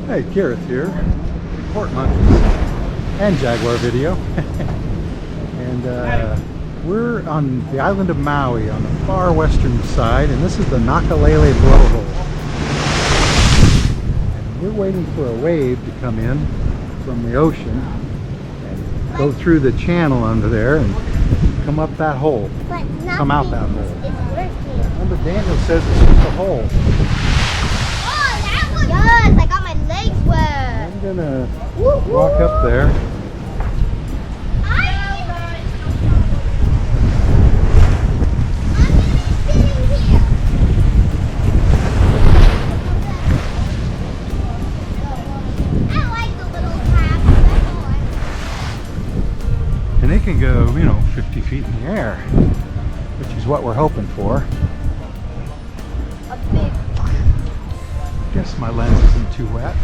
Hey, Gareth here, Report Monkeys and Jaguar Video. And we're on the island of Maui on the far western side, and this is the Nakalele Blowhole. And we're waiting for a wave to come in from the ocean and go through the channel under there and come up that hole, come out that hole. Remember, Daniel says it's just a hole. Yes, I got my legs wet. I'm gonna walk up there. I'm sitting here. I like the little crabs. And they can go, 50 feet in the air, which is what we're hoping for. A big. Guess my lens isn't too wet.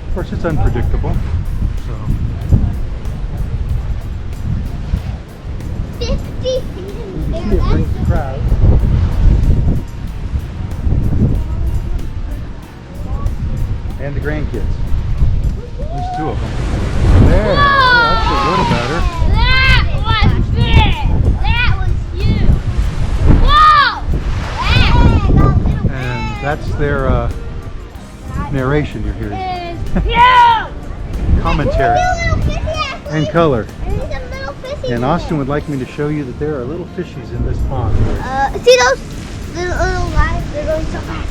Of course, it's unpredictable. So 50 feet in you there. can see it brings the crowd. And the grandkids. There's two of them. There, that's a little better. That was big. That was huge. Whoa! And that's their narration you're hearing. Commentary and color. And Austin would like me to show you that there are little fishies in this pond. See those little guys? They're going so fast.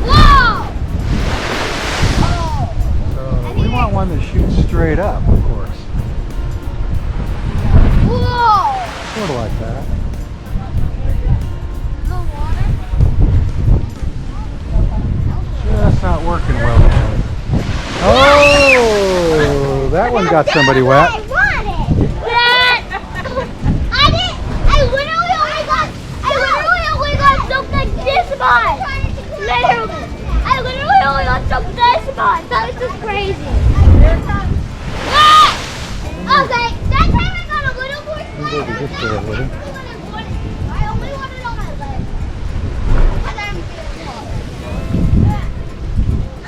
Whoa! So we want one that shoots straight up, of course. Whoa! Sort of like that. The water? Just not working well. Oh, that one got somebody wet. I wanted that. I literally only got soaked like this much. Literally. I literally only got soaked this much. That was just crazy. Ah! Okay, that time I got a little more We'll slight. go just for a little. I only wanted on my legs.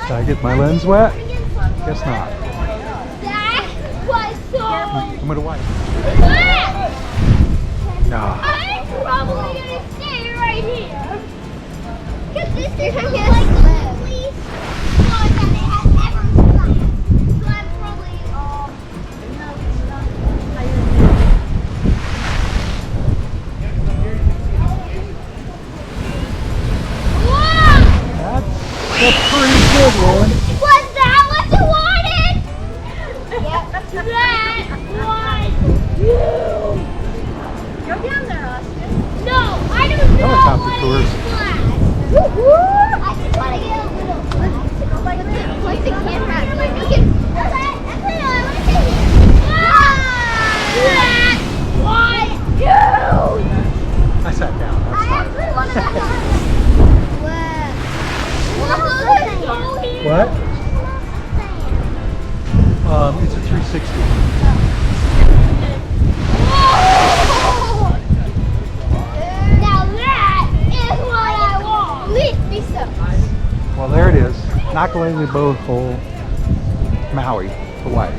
Did I get my lens wet? Guess not. That was so. I'm gonna wipe. No. I'm probably gonna stay right here. Because this is like the least one that it has ever done. So I'm probably Whoa! That's a pretty good one. Was that what you wanted? Yep. That was huge. Go down there, Austin. No, I don't know Helicopter what tours. is flat. Woo-hoo! I just want to get a little like the camera. Like we can. That's it. I want to stay here. That was huge. I sat down. I That's actually want to go. fine. What? It's a 360. Now that is what I want. Please be so. Well, there it is. Nakalele Blowhole, Maui, Hawaii.